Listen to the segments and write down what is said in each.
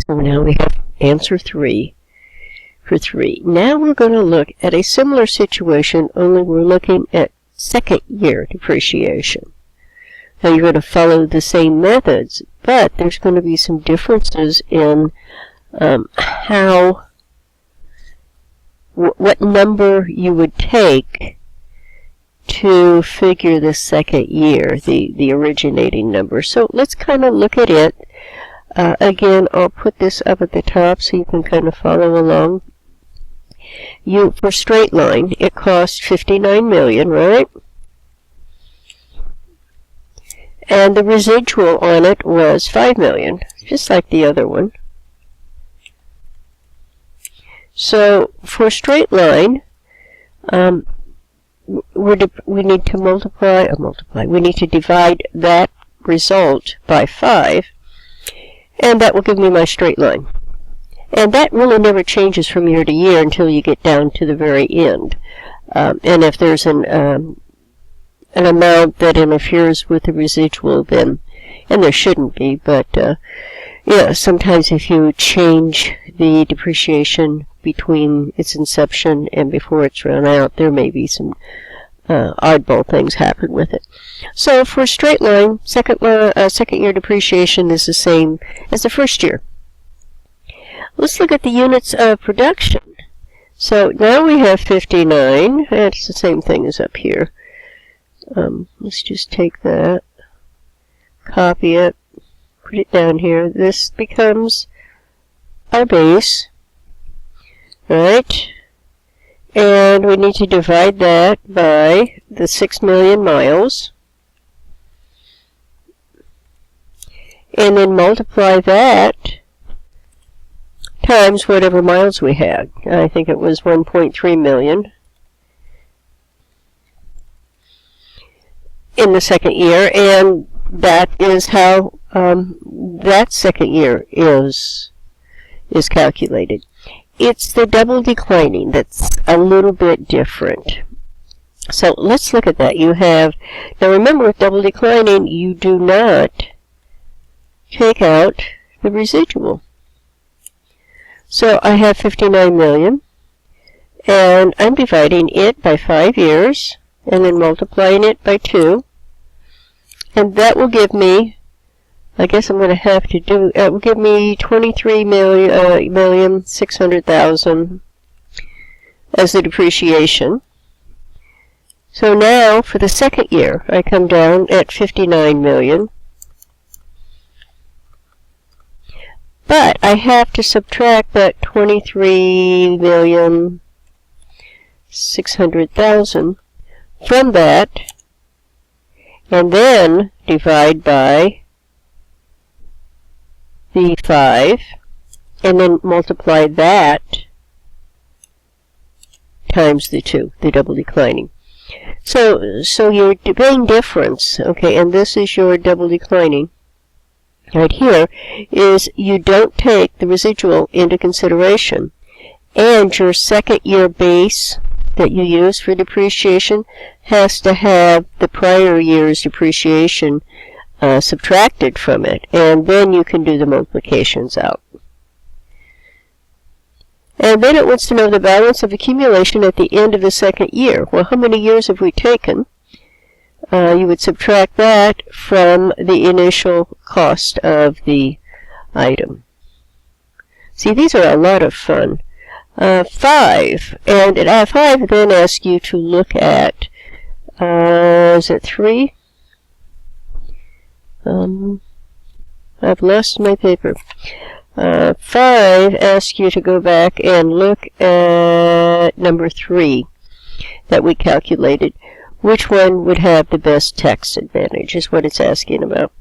So now we have answer 3 for 3. Now we're going to look at a similar situation, only we're looking at second year depreciation. Now you're going to follow the same methods, but there's going to be some differences in what number you would take to figure the second year, the originating number. So let's kind of look at it. Again, I'll put this up at the top so you can kind of follow along. For straight line, it cost $59 million, right? And the residual on it was $5 million, just like the other one. So for straight line, we need to we need to divide that result by 5, and that will give me my straight line. And that really never changes from year to year until you get down to the very end. And if there's an amount that interferes with the residual, then, and there shouldn't be, but yeah, sometimes if you change the depreciation between its inception and before it's run out, there may be some oddball things happen with it. So for a straight line, second year depreciation is the same as the first year. Let's look at the units of production. So now we have 59. That's the same thing as up here. Let's just take that, copy it, put it down here. This becomes our base, right? And we need to divide that by the 6 million miles. And then multiply that times whatever miles we had. I think it was 1.3 million in the second year, and that is how that second year is calculated. It's the double declining that's a little bit different. So let's look at that. You have, now remember with double declining, you do not take out the residual. So I have 59 million, and I'm dividing it by 5 years, and then multiplying it by 2, and that will give me, I guess I'm going to have to do, it will give me 23,600,000 as the depreciation. So now, for the second year, I come down at 59 million. But I have to subtract that 23,600,000 from that, and then divide by the 5, and then multiply that times the 2, the double declining. So your main difference, okay, and this is your double declining, right here, is you don't take the residual into consideration, and your second year base that you use for depreciation has to have the prior year's depreciation subtracted from it, and then you can do the multiplications out. And then it wants to know the balance of accumulation at the end of the second year. Well, how many years have we taken? You would subtract that from the initial cost of the item. See, these are a lot of fun. 5, and at 5 then asks you to look at, is it 3? I've lost my paper. 5 asks you to go back and look at number 3 that we calculated. Which one would have the best tax advantage is what it's asking about.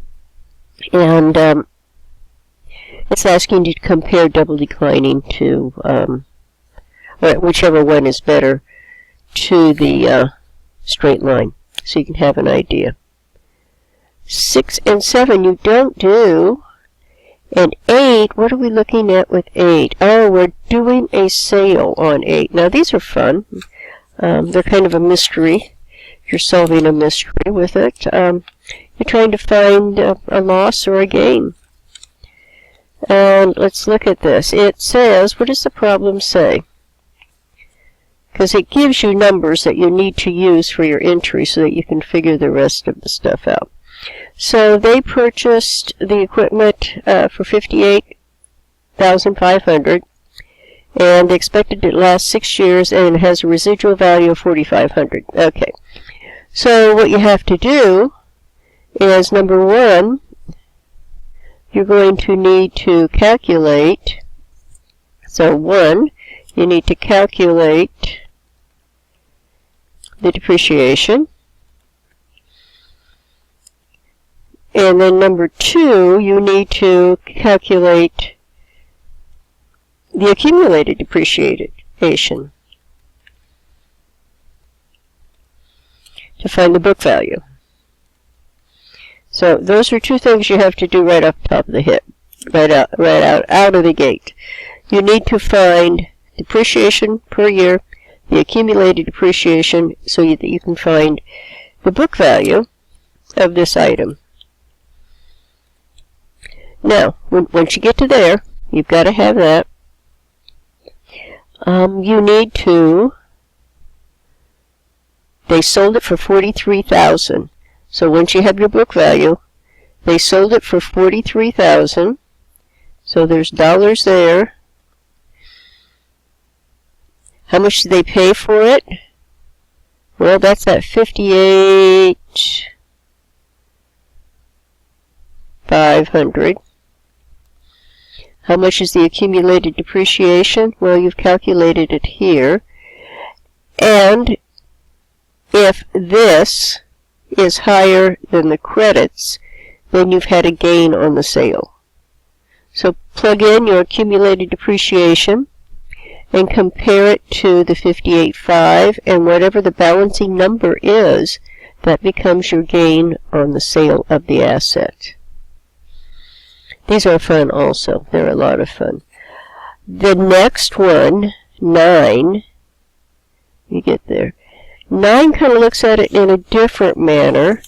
And it's asking you to compare double declining to, whichever one is better, to the straight line, so you can have an idea. 6 and 7 you don't do. And 8, what are we looking at with 8? Oh, we're doing a sale on 8. Now, these are fun. They're kind of a mystery. You're solving a mystery with it. You're trying to find a loss or a gain. And let's look at this. It says, what does the problem say? Because it gives you numbers that you need to use for your entry so that you can figure the rest of the stuff out. So they purchased the equipment for $58,500, and they expected it to last 6 years, and it has a residual value of $4,500. Okay, so what you have to do is, number one, you're going to need to calculate. So one, you need to calculate the depreciation. And then number two, you need to calculate the accumulated depreciation to find the book value. So those are two things you have to do right off the top of the hip, right out of the gate. You need to find depreciation per year, the accumulated depreciation, so that you can find the book value of this item. Now, once you get to there, you've got to have that. You need to, they sold it for $43,000. So once you have your book value, they sold it for $43,000. So there's dollars there. How much did they pay for it? Well, that's at $58,500. How much is the accumulated depreciation? Well, you've calculated it here. And if this is higher than the credits, then you've had a gain on the sale. So plug in your accumulated depreciation and compare it to the 58.5, and whatever the balancing number is, that becomes your gain on the sale of the asset. These are fun also. They're a lot of fun. The next one, 9, you get there. 9 kind of looks at it in a different manner,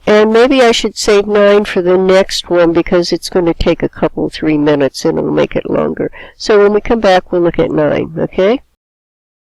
and maybe I should save 9 for the next one because it's going to take a couple, 3 minutes and it'll make it longer. So when we come back, we'll look at 9, okay?